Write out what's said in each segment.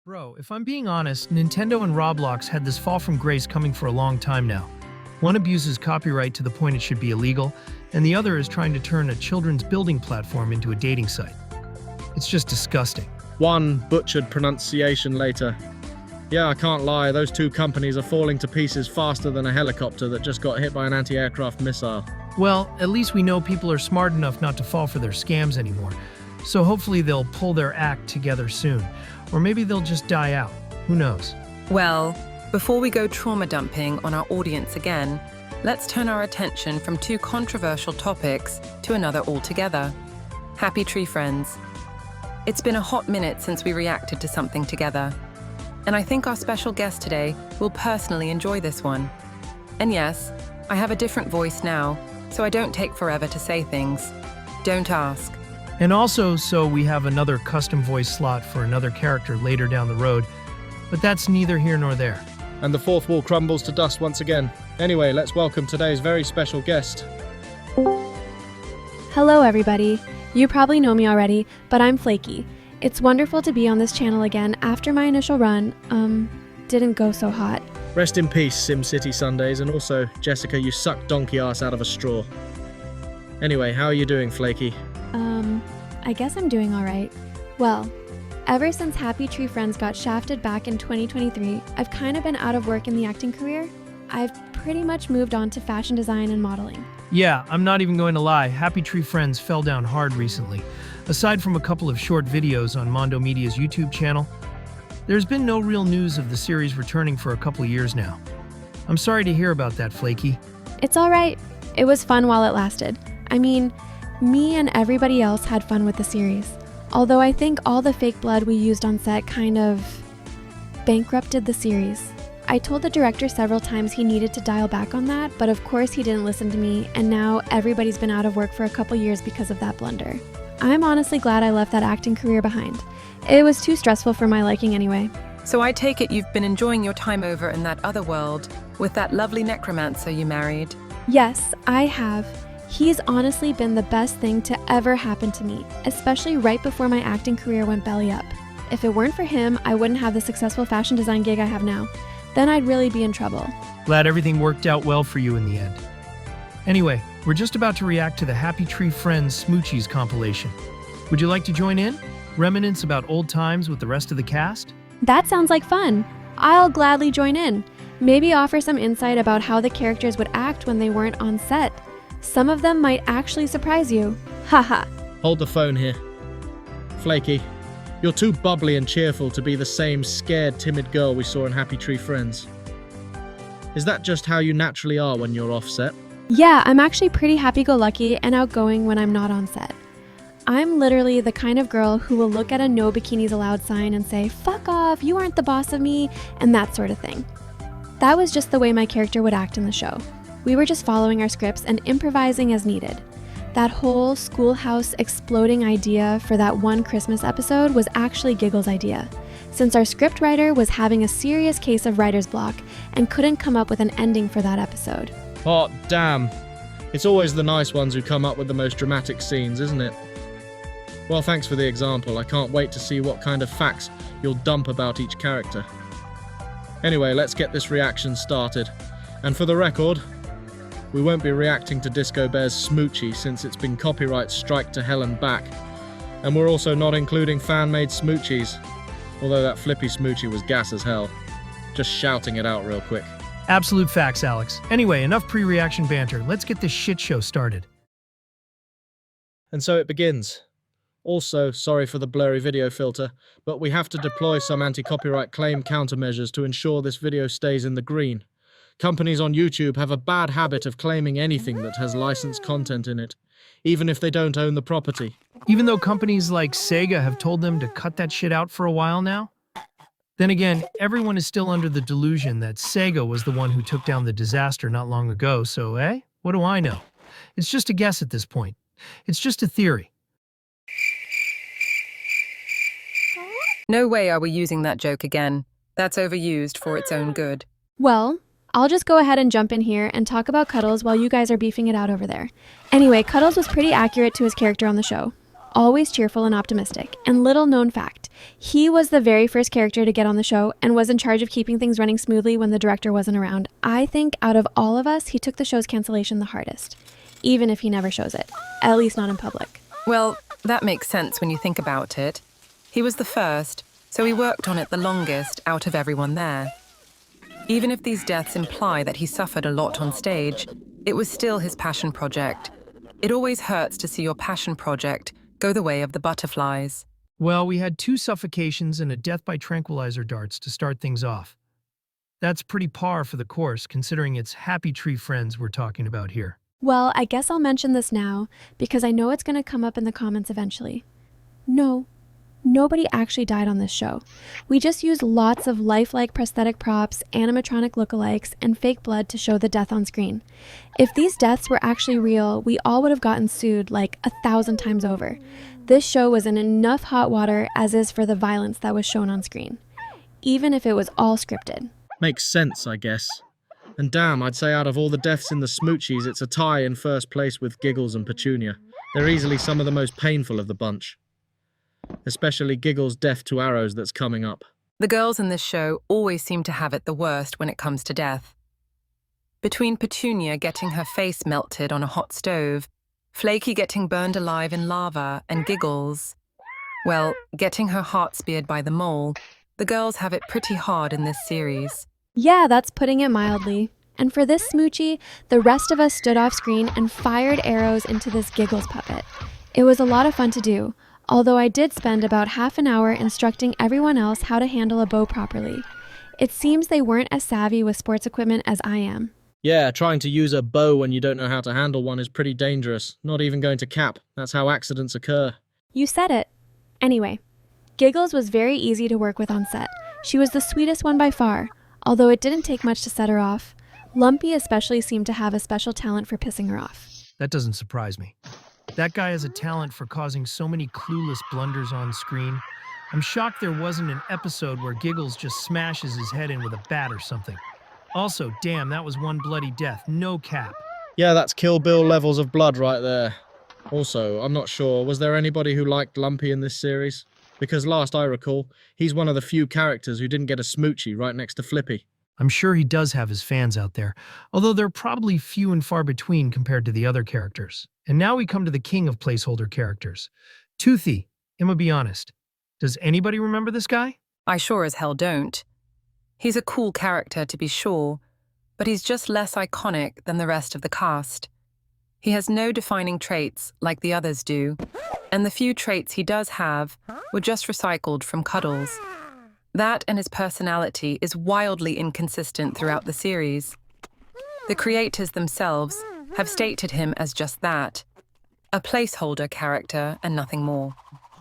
Bro, if I'm being honest, Nintendo and Roblox had this fall from grace coming for a long time now. One abuses copyright to the point it should be illegal, and the other is trying to turn a children's building platform into a dating site. It's just disgusting. One butchered pronunciation later. Yeah, I can't lie, those two companies are falling to pieces faster than a helicopter that just got hit by an anti-aircraft missile. Well, at least we know people are smart enough not to fall for their scams anymore. So hopefully they'll pull their act together soon. Or maybe they'll just die out. Who knows? Well, before we go trauma dumping on our audience again, let's turn our attention from two controversial topics to another altogether. Happy Tree Friends. It's been a hot minute since we reacted to something together. And I think our special guest today will personally enjoy this one. And yes, I have a different voice now, so I don't take forever to say things. Don't ask. And also, so we have another custom voice slot for another character later down the road, but that's neither here nor there. And the fourth wall crumbles to dust once again. Anyway, let's welcome today's very special guest. Hello everybody. You probably know me already, but I'm Flaky. It's wonderful to be on this channel again after my initial run, didn't go so hot. Rest in peace, SimCity Sundays, and also, Jessica, you suck donkey ass out of a straw. Anyway, how are you doing, Flaky? I guess I'm doing alright. Well, ever since Happy Tree Friends got shafted back in 2023, I've kind of been out of work in the acting career. I've pretty much moved on to fashion design and modeling. Yeah, I'm not even going to lie, Happy Tree Friends fell down hard recently. Aside from a couple of short videos on Mondomedia's YouTube channel, there's been no real news of the series returning for a couple of years now. I'm sorry to hear about that, Flaky. It's alright. It was fun while it lasted. I mean, me and everybody else had fun with the series. Although I think all the fake blood we used on set kind of bankrupted the series. I told the director several times he needed to dial back on that, but of course he didn't listen to me, and now everybody's been out of work for a couple years because of that blunder. I'm honestly glad I left that acting career behind. It was too stressful for my liking anyway. So I take it you've been enjoying your time over in that other world with that lovely necromancer you married. Yes, I have. He's honestly been the best thing to ever happen to me, especially right before my acting career went belly up. If it weren't for him, I wouldn't have the successful fashion design gig I have now. Then I'd really be in trouble. Glad everything worked out well for you in the end. Anyway, we're just about to react to the Happy Tree Friends Smoochies compilation. Would you like to join in? Reminisce about old times with the rest of the cast? That sounds like fun. I'll gladly join in. Maybe offer some insight about how the characters would act when they weren't on set. Some of them might actually surprise you. Haha. Hold the phone here. Flaky, you're too bubbly and cheerful to be the same scared, timid girl we saw in Happy Tree Friends. Is that just how you naturally are when you're off set? Yeah, I'm actually pretty happy-go-lucky and outgoing when I'm not on set. I'm literally the kind of girl who will look at a no bikinis allowed sign and say, "Fuck off, you aren't the boss of me," and that sort of thing. That was just the way my character would act in the show. We were just following our scripts and improvising as needed. That whole schoolhouse exploding idea for that one Christmas episode was actually Giggle's idea, since our scriptwriter was having a serious case of writer's block and couldn't come up with an ending for that episode. Oh, damn. It's always the nice ones who come up with the most dramatic scenes, isn't it? Well, thanks for the example. I can't wait to see what kind of facts you'll dump about each character. Anyway, let's get this reaction started. And for the record, we won't be reacting to Disco Bear's Smoochie since it's been copyright strike to hell and back. And we're also not including fan-made Smoochies, although that Flippy Smoochie was gas as hell. Just shouting it out real quick. Absolute facts, Alex. Anyway, enough pre-reaction banter. Let's get this shit show started. And so it begins. Also, sorry for the blurry video filter, but we have to deploy some anti-copyright claim countermeasures to ensure this video stays in the green. Companies on YouTube have a bad habit of claiming anything that has licensed content in it, even if they don't own the property. Even though companies like Sega have told them to cut that shit out for a while now? Then again, everyone is still under the delusion that Sega was the one who took down the disaster not long ago, so what do I know? It's just a guess at this point. It's just a theory. No way are we using that joke again. That's overused for its own good. Well, I'll just go ahead and jump in here and talk about Cuddles while you guys are beefing it out over there. Anyway, Cuddles was pretty accurate to his character on the show. always cheerful and optimistic. And little known fact, he was the very first character to get on the show and was in charge of keeping things running smoothly when the director wasn't around. I think out of all of us, he took the show's cancellation the hardest, even if he never shows it, at least not in public. Well, that makes sense when you think about it. He was the first, so he worked on it the longest out of everyone there. Even if these deaths imply that he suffered a lot on stage, it was still his passion project. It always hurts to see your passion project go the way of the butterflies. Well, we had 2 suffocations and a death by tranquilizer darts to start things off. That's pretty par for the course, considering it's Happy Tree Friends we're talking about here. Well, I guess I'll mention this now, because I know it's going to come up in the comments eventually. No, nobody actually died on this show. We just used lots of lifelike prosthetic props, animatronic lookalikes, and fake blood to show the death on screen. If these deaths were actually real, we all would have gotten sued like 1,000 times over. This show was in enough hot water as is for the violence that was shown on screen, even if it was all scripted. Makes sense, I guess. And damn, I'd say out of all the deaths in the Smoochies, it's a tie in first place with Giggles and Petunia. They're easily some of the most painful of the bunch. Especially Giggles' death to arrows that's coming up. The girls in this show always seem to have it the worst when it comes to death. Between Petunia getting her face melted on a hot stove, Flaky getting burned alive in lava, and Giggles, well, getting her heart speared by the mole, the girls have it pretty hard in this series. Yeah, that's putting it mildly. And for this smoochie, the rest of us stood off screen and fired arrows into this Giggles puppet. It was a lot of fun to do, although I did spend about half an hour instructing everyone else how to handle a bow properly. It seems they weren't as savvy with sports equipment as I am. Yeah, trying to use a bow when you don't know how to handle one is pretty dangerous. Not even going to cap. That's how accidents occur. You said it. Anyway, Giggles was very easy to work with on set. She was the sweetest one by far, although it didn't take much to set her off. Lumpy especially seemed to have a special talent for pissing her off. That doesn't surprise me. That guy has a talent for causing so many clueless blunders on screen. I'm shocked there wasn't an episode where Giggles just smashes his head in with a bat or something. Also, damn, that was one bloody death, no cap. Yeah, that's Kill Bill levels of blood right there. Also, I'm not sure, was there anybody who liked Lumpy in this series? Because last I recall, he's one of the few characters who didn't get a smoochie right next to Flippy. I'm sure he does have his fans out there, although they're probably few and far between compared to the other characters. And now we come to the king of placeholder characters. Toothy, I'ma be honest. Does anybody remember this guy? I sure as hell don't. He's a cool character, to be sure, but he's just less iconic than the rest of the cast. He has no defining traits like the others do, and the few traits he does have were just recycled from Cuddles. That and his personality is wildly inconsistent throughout the series. The creators themselves have stated him as just that, a placeholder character and nothing more.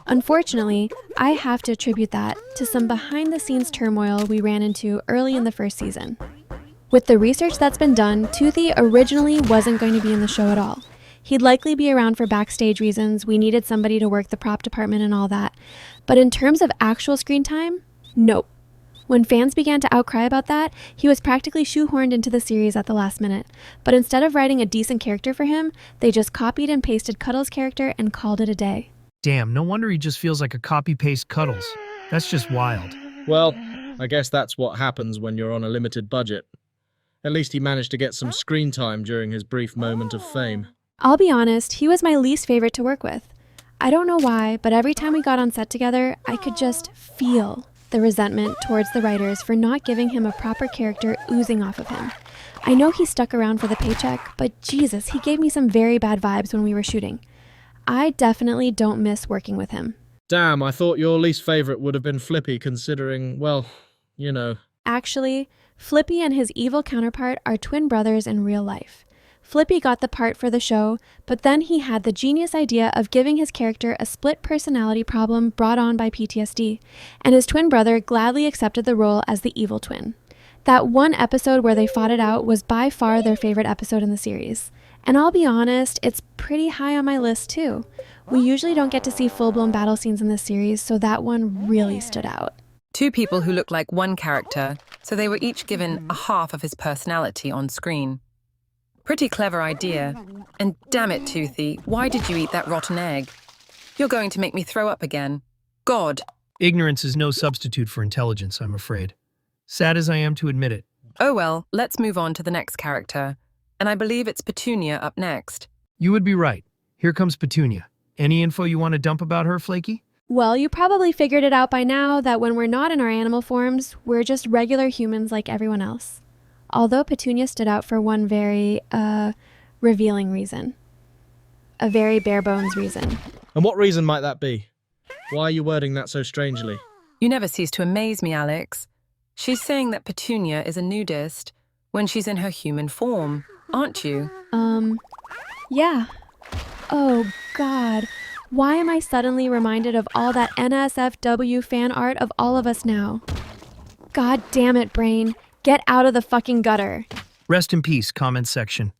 Unfortunately, I have to attribute that to some behind-the-scenes turmoil we ran into early in the first season. With the research that's been done, Toothy originally wasn't going to be in the show at all. He'd likely be around for backstage reasons, we needed somebody to work the prop department and all that. But in terms of actual screen time, nope. When fans began to outcry about that, he was practically shoehorned into the series at the last minute. But instead of writing a decent character for him, they just copied and pasted Cuddles' character and called it a day. Damn, no wonder he just feels like a copy-paste Cuddles. That's just wild. Well, I guess that's what happens when you're on a limited budget. At least he managed to get some screen time during his brief moment of fame. I'll be honest, he was my least favorite to work with. I don't know why, but every time we got on set together, I could just feel the resentment towards the writers for not giving him a proper character oozing off of him. I know he stuck around for the paycheck, but Jesus, he gave me some very bad vibes when we were shooting. I definitely don't miss working with him. Damn, I thought your least favorite would have been Flippy considering, well, you know. Actually, Flippy and his evil counterpart are twin brothers in real life. Flippy got the part for the show, but then he had the genius idea of giving his character a split personality problem brought on by PTSD, and his twin brother gladly accepted the role as the evil twin. That one episode where they fought it out was by far their favorite episode in the series. And I'll be honest, it's pretty high on my list too. We usually don't get to see full-blown battle scenes in this series, so that one really stood out. Two people who look like one character, so they were each given a half of his personality on screen. Pretty clever idea. And damn it, Toothy, why did you eat that rotten egg? You're going to make me throw up again. God. Ignorance is no substitute for intelligence, I'm afraid. Sad as I am to admit it. Oh well, let's move on to the next character. And I believe it's Petunia up next. You would be right. Here comes Petunia. Any info you want to dump about her, Flaky? Well, you probably figured it out by now that when we're not in our animal forms, we're just regular humans like everyone else. Although Petunia stood out for one very, revealing reason. A very bare bones reason. And what reason might that be? Why are you wording that so strangely? You never cease to amaze me, Alex. She's saying that Petunia is a nudist when she's in her human form, aren't you? Yeah. Oh, God. Why am I suddenly reminded of all that NSFW fan art of all of us now? God damn it, brain. Get out of the fucking gutter. Rest in peace, comments section.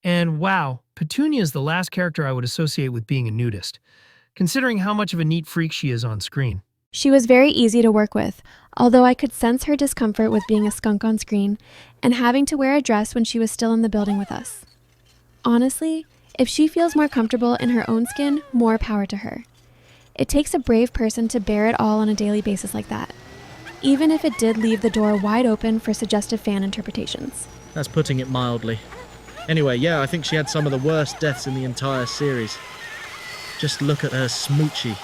And wow, Petunia is the last character I would associate with being a nudist, considering how much of a neat freak she is on screen. She was very easy to work with, although I could sense her discomfort with being a skunk on screen and having to wear a dress when she was still in the building with us. Honestly, if she feels more comfortable in her own skin, more power to her. It takes a brave person to bear it all on a daily basis like that, even if it did leave the door wide open for suggestive fan interpretations. That's putting it mildly. Anyway, yeah, I think she had some of the worst deaths in the entire series. Just look at her smoochie,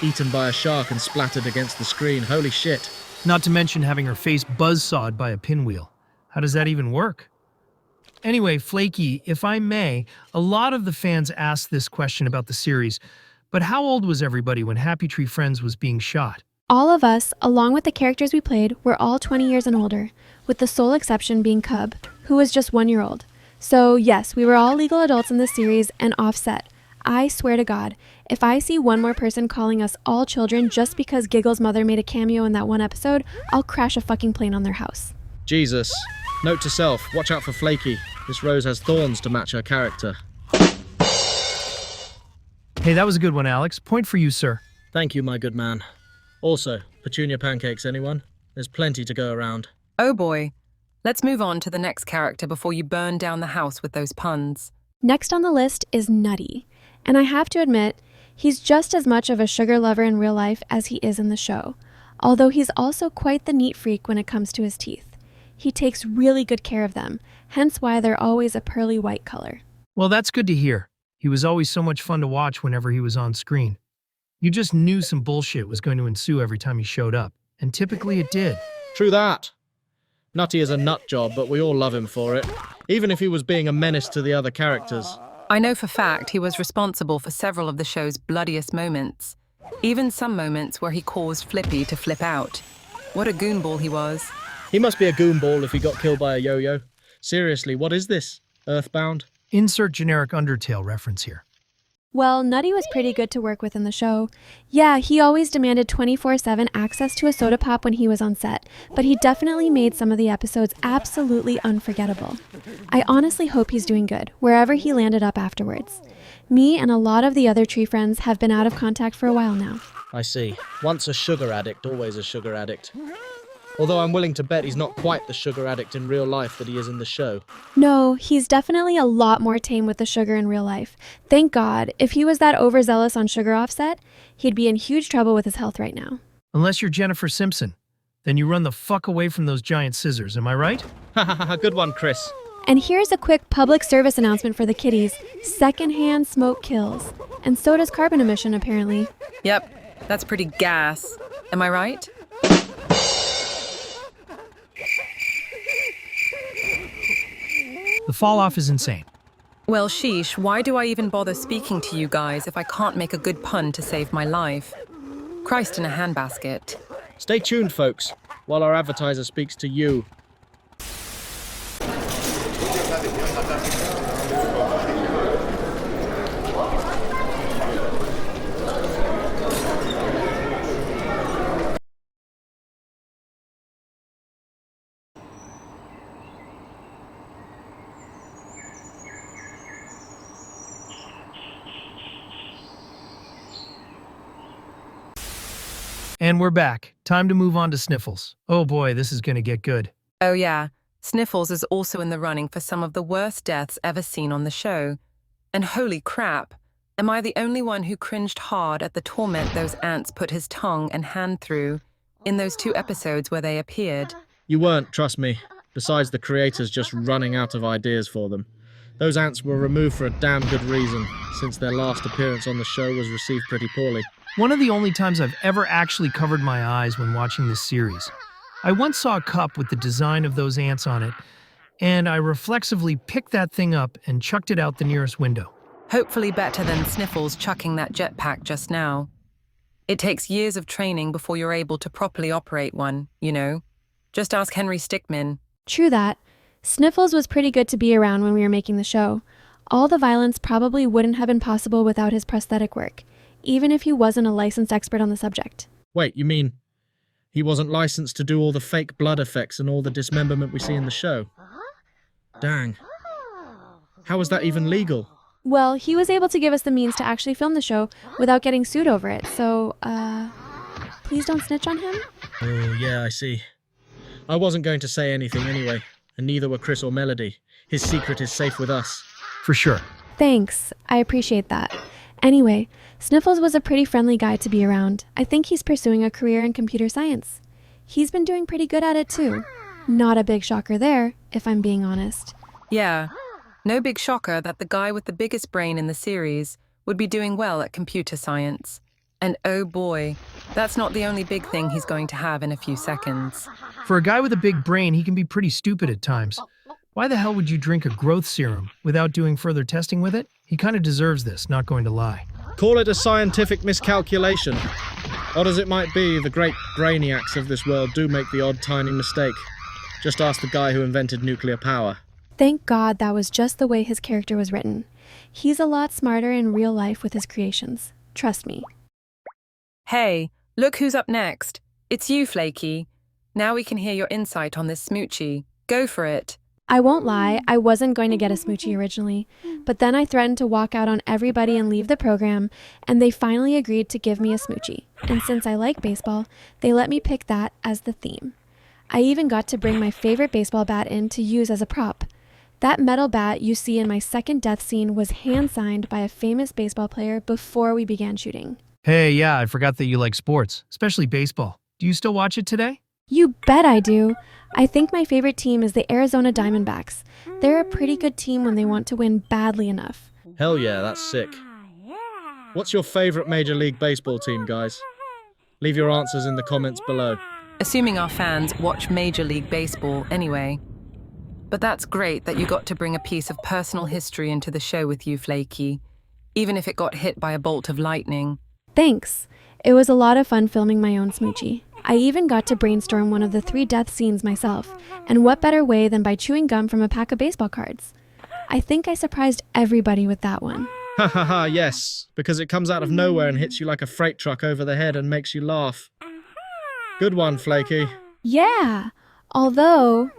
eaten by a shark and splattered against the screen. Holy shit. Not to mention having her face buzzsawed by a pinwheel. How does that even work? Anyway, Flaky, if I may, a lot of the fans asked this question about the series, but how old was everybody when Happy Tree Friends was being shot? All of us, along with the characters we played, were all 20 years and older, with the sole exception being Cub, who was just 1 year old. So yes, we were all legal adults in this series and offset. I swear to God, if I see one more person calling us all children just because Giggle's mother made a cameo in that one episode, I'll crash a fucking plane on their house. Jesus. Note to self, watch out for Flaky. This rose has thorns to match her character. Hey, that was a good one, Alex. Point for you, sir. Thank you, my good man. Also, Petunia pancakes, anyone? There's plenty to go around. Oh boy. Let's move on to the next character before you burn down the house with those puns. Next on the list is Nutty, and I have to admit, he's just as much of a sugar lover in real life as he is in the show, although he's also quite the neat freak when it comes to his teeth. He takes really good care of them, hence why they're always a pearly white color. Well, that's good to hear. He was always so much fun to watch whenever he was on screen. You just knew some bullshit was going to ensue every time he showed up, and typically it did. True that. Nutty is a nut job, but we all love him for it, even if he was being a menace to the other characters. I know for fact he was responsible for several of the show's bloodiest moments, even some moments where he caused Flippy to flip out. What a goonball he was. He must be a goonball if he got killed by a yo-yo. Seriously, what is this? Earthbound? Insert generic Undertale reference here. Well, Nutty was pretty good to work with in the show. Yeah, he always demanded 24/7 access to a soda pop when he was on set, but he definitely made some of the episodes absolutely unforgettable. I honestly hope he's doing good, wherever he landed up afterwards. Me and a lot of the other tree friends have been out of contact for a while now. I see. Once a sugar addict, always a sugar addict. Although I'm willing to bet he's not quite the sugar addict in real life that he is in the show. No, he's definitely a lot more tame with the sugar in real life. Thank God. If he was that overzealous on sugar offset, he'd be in huge trouble with his health right now. Unless you're Jennifer Simpson, then you run the fuck away from those giant scissors, am I right? Good one, Chris. And here's a quick public service announcement for the kiddies. Secondhand smoke kills. And so does carbon emission, apparently. Yep, that's pretty gas. Am I right? The fall off is insane. Well, sheesh, why do I even bother speaking to you guys if I can't make a good pun to save my life? Christ in a handbasket. Stay tuned, folks, while our advertiser speaks to you. And we're back. Time to move on to Sniffles. Oh boy, this is gonna get good. Oh yeah, Sniffles is also in the running for some of the worst deaths ever seen on the show. And holy crap, Am I the only one who cringed hard at the torment those ants put his tongue and hand through in those 2 episodes where they appeared? You weren't, trust me. Besides the creators just running out of ideas for them. Those ants were removed for a damn good reason, since their last appearance on the show was received pretty poorly. One of the only times I've ever actually covered my eyes when watching this series. I once saw a cup with the design of those ants on it, and I reflexively picked that thing up and chucked it out the nearest window. Hopefully better than Sniffles chucking that jetpack just now. It takes years of training before you're able to properly operate one, you know. Just ask Henry Stickmin. True that. Sniffles was pretty good to be around when we were making the show. All the violence probably wouldn't have been possible without his prosthetic work, even if he wasn't a licensed expert on the subject. Wait, you mean he wasn't licensed to do all the fake blood effects and all the dismemberment we see in the show? Dang. How is that even legal? Well, he was able to give us the means to actually film the show without getting sued over it, so, please don't snitch on him? Oh, yeah, I see. I wasn't going to say anything anyway, and neither were Chris or Melody. His secret is safe with us. For sure. Thanks, I appreciate that. Anyway, Sniffles was a pretty friendly guy to be around. I think he's pursuing a career in computer science. He's been doing pretty good at it too. Not a big shocker there, if I'm being honest. Yeah, no big shocker that the guy with the biggest brain in the series would be doing well at computer science. And oh boy, that's not the only big thing he's going to have in a few seconds. For a guy with a big brain, he can be pretty stupid at times. Why the hell would you drink a growth serum without doing further testing with it? He kind of deserves this, not going to lie. Call it a scientific miscalculation. Odd as it might be, the great brainiacs of this world do make the odd tiny mistake. Just ask the guy who invented nuclear power. Thank God that was just the way his character was written. He's a lot smarter in real life with his creations. Trust me. Hey, look who's up next. It's you, Flaky. Now we can hear your insight on this smoochie. Go for it. I won't lie, I wasn't going to get a smoochie originally, but then I threatened to walk out on everybody and leave the program, and they finally agreed to give me a smoochie. And since I like baseball, they let me pick that as the theme. I even got to bring my favorite baseball bat in to use as a prop. That metal bat you see in my second death scene was hand-signed by a famous baseball player before we began shooting. Hey, yeah, I forgot that you like sports, especially baseball. Do you still watch it today? You bet I do. I think my favorite team is the Arizona Diamondbacks. They're a pretty good team when they want to win badly enough. Hell yeah, that's sick. What's your favorite Major League Baseball team, guys? Leave your answers in the comments below. Assuming our fans watch Major League Baseball anyway. But that's great that you got to bring a piece of personal history into the show with you, Flaky, even if it got hit by a bolt of lightning. Thanks. It was a lot of fun filming my own smoochie. I even got to brainstorm one of the 3 death scenes myself, and what better way than by chewing gum from a pack of baseball cards? I think I surprised everybody with that one. Ha ha ha, yes, because it comes out of nowhere and hits you like a freight truck over the head and makes you laugh. Good one, Flaky. Yeah, although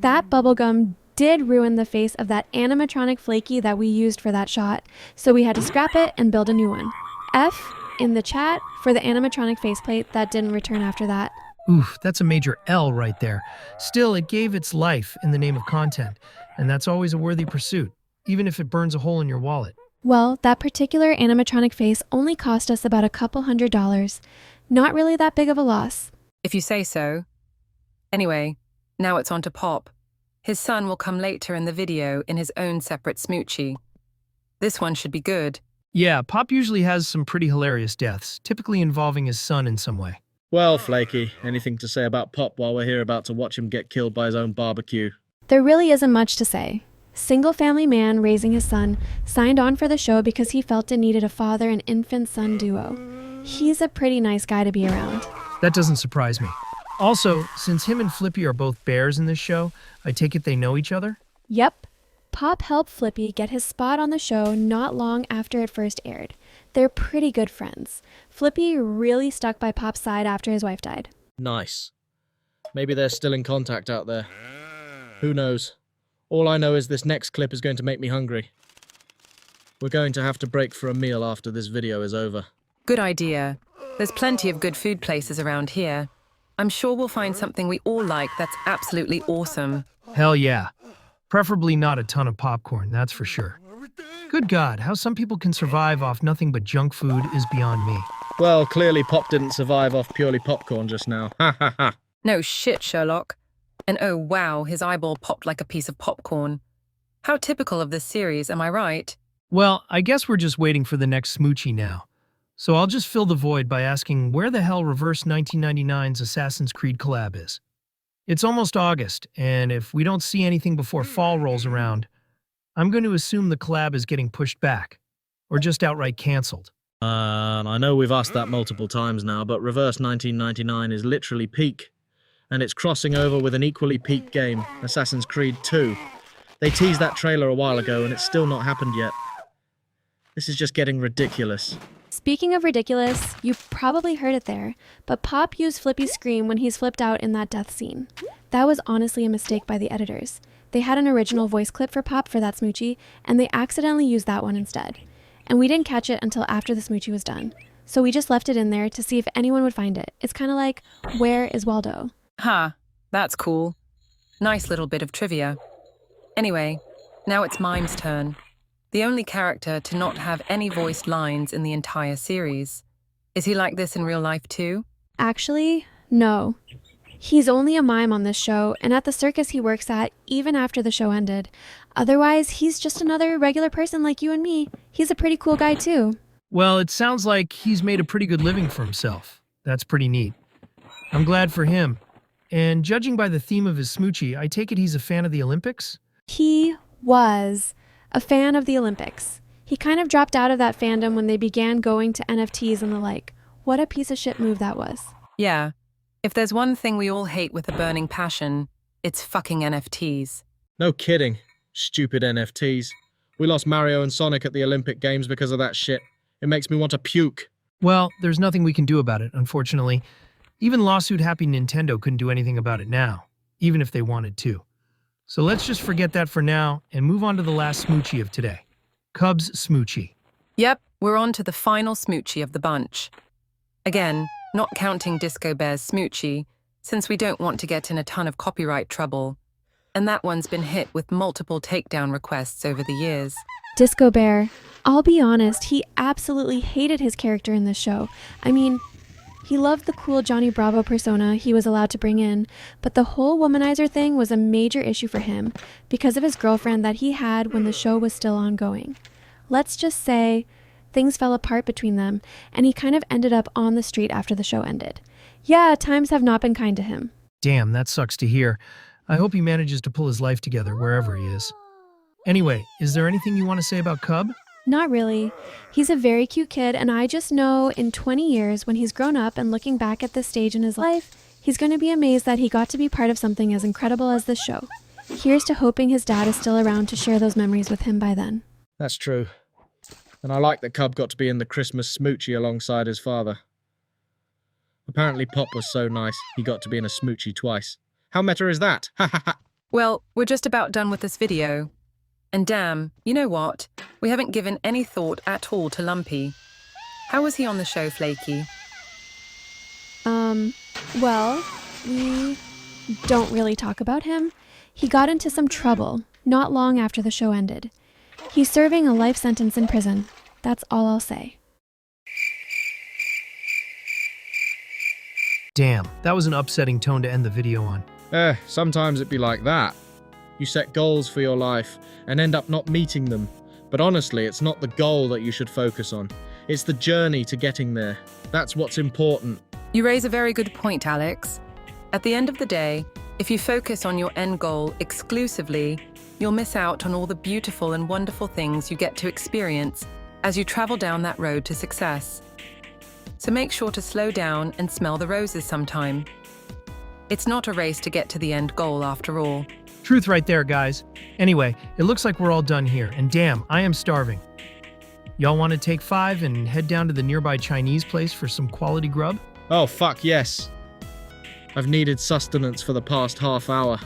that bubblegum did ruin the face of that animatronic Flaky that we used for that shot, so we had to scrap it and build a new one. F in the chat for the animatronic faceplate that didn't return after that. Oof, that's a major L right there. Still, it gave its life in the name of content, and that's always a worthy pursuit, even if it burns a hole in your wallet. Well, that particular animatronic face only cost us about a couple $100. Not really that big of a loss. If you say so. Anyway, now it's on to Pop. His son will come later in the video in his own separate smoochie. This one should be good. Yeah, Pop usually has some pretty hilarious deaths, typically involving his son in some way. Well, Flaky, anything to say about Pop while we're here about to watch him get killed by his own barbecue? There really isn't much to say. Single-family man raising his son signed on for the show because he felt it needed a father and infant-son duo. He's a pretty nice guy to be around. That doesn't surprise me. Also, since him and Flippy are both bears in this show, I take it they know each other? Yep. Pop helped Flippy get his spot on the show not long after it first aired. They're pretty good friends. Flippy really stuck by Pop's side after his wife died. Nice. Maybe they're still in contact out there. Who knows? All I know is this next clip is going to make me hungry. We're going to have to break for a meal after this video is over. Good idea. There's plenty of good food places around here. I'm sure we'll find something we all like that's absolutely awesome. Hell yeah. Preferably not a ton of popcorn, that's for sure. Good God, how some people can survive off nothing but junk food is beyond me. Well, clearly Pop didn't survive off purely popcorn just now. Ha ha ha. No shit, Sherlock. And oh wow, his eyeball popped like a piece of popcorn. How typical of this series, am I right? Well, I guess we're just waiting for the next smoochie now. So I'll just fill the void by asking where the hell Reverse 1999's Assassin's Creed collab is. It's almost August, and if we don't see anything before fall rolls around, I'm going to assume the collab is getting pushed back, or just outright cancelled. I know we've asked that multiple times now, but Reverse 1999 is literally peak. And it's crossing over with an equally peak game, Assassin's Creed 2. They teased that trailer a while ago and it's still not happened yet. This is just getting ridiculous. Speaking of ridiculous, you probably heard it there, but Pop used Flippy's scream when he's flipped out in that death scene. That was honestly a mistake by the editors. They had an original voice clip for Pop for that smoochie, and they accidentally used that one instead. And we didn't catch it until after the smoochie was done. So we just left it in there to see if anyone would find it. It's kind of like, where is Waldo? Ha, that's cool. Nice little bit of trivia. Anyway, now it's Mime's turn. The only character to not have any voiced lines in the entire series. Is he like this in real life too? Actually, no. He's only a mime on this show, and at the circus he works at, even after the show ended. Otherwise, he's just another regular person like you and me. He's a pretty cool guy too. Well, it sounds like he's made a pretty good living for himself. That's pretty neat. I'm glad for him. And judging by the theme of his smoochie, I take it he's a fan of the Olympics? He was a fan of the Olympics. He kind of dropped out of that fandom when they began going to NFTs and the like. What a piece of shit move that was. Yeah. If there's one thing we all hate with a burning passion, it's fucking NFTs. No kidding. Stupid NFTs. We lost Mario and Sonic at the Olympic Games because of that shit. It makes me want to puke. Well, there's nothing we can do about it, unfortunately. Even lawsuit happy Nintendo couldn't do anything about it now, even if they wanted to. So let's just forget that for now and move on to the last smoochie of today. Cub's smoochie. Yep, we're on to the final smoochie of the bunch. Again, not counting Disco Bear's smoochie, since we don't want to get in a ton of copyright trouble. And that one's been hit with multiple takedown requests over the years. Disco Bear. I'll be honest, he absolutely hated his character in this show. I mean, he loved the cool Johnny Bravo persona he was allowed to bring in, but the whole womanizer thing was a major issue for him because of his girlfriend that he had when the show was still ongoing. Let's just say things fell apart between them, and he kind of ended up on the street after the show ended. Yeah, times have not been kind to him. Damn, that sucks to hear. I hope he manages to pull his life together wherever he is. Anyway, is there anything you want to say about Cub? Not really. He's a very cute kid, and I just know in 20 years, when he's grown up and looking back at this stage in his life, he's going to be amazed that he got to be part of something as incredible as this show. Here's to hoping his dad is still around to share those memories with him by then. That's true. And I like that Cub got to be in the Christmas smoochie alongside his father. Apparently Pop was so nice, he got to be in a smoochie twice. How meta is that? Ha ha ha! Well, we're just about done with this video. And damn, you know what? We haven't given any thought at all to Lumpy. How was he on the show, Flaky? Well, we don't really talk about him. He got into some trouble not long after the show ended. He's serving a life sentence in prison. That's all I'll say. Damn, that was an upsetting tone to end the video on. Sometimes it be like that. You set goals for your life and end up not meeting them. But honestly, it's not the goal that you should focus on. It's the journey to getting there. That's what's important. You raise a very good point, Alex. At the end of the day, if you focus on your end goal exclusively, you'll miss out on all the beautiful and wonderful things you get to experience as you travel down that road to success. So make sure to slow down and smell the roses sometime. It's not a race to get to the end goal after all. Truth right there, guys. Anyway, it looks like we're all done here, and damn, I am starving. Y'all want to take 5 and head down to the nearby Chinese place for some quality grub? Oh, fuck yes. I've needed sustenance for the past half hour.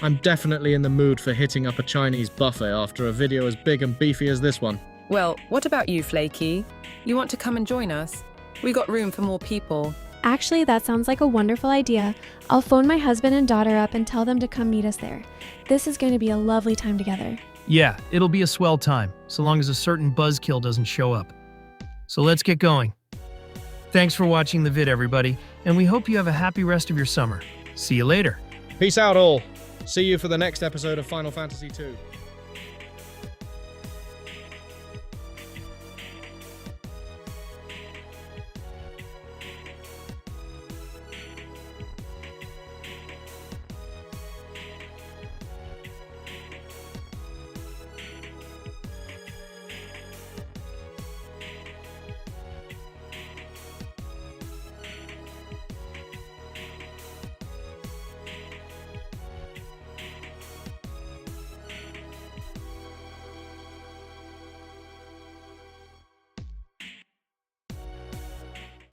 I'm definitely in the mood for hitting up a Chinese buffet after a video as big and beefy as this one. Well, what about you, Flaky? You want to come and join us? We got room for more people. Actually, that sounds like a wonderful idea. I'll phone my husband and daughter up and tell them to come meet us there. This is going to be a lovely time together. Yeah, it'll be a swell time, so long as a certain buzzkill doesn't show up. So let's get going. Thanks for watching the vid, everybody, and we hope you have a happy rest of your summer. See you later. Peace out, all. See you for the next episode of Final Fantasy II.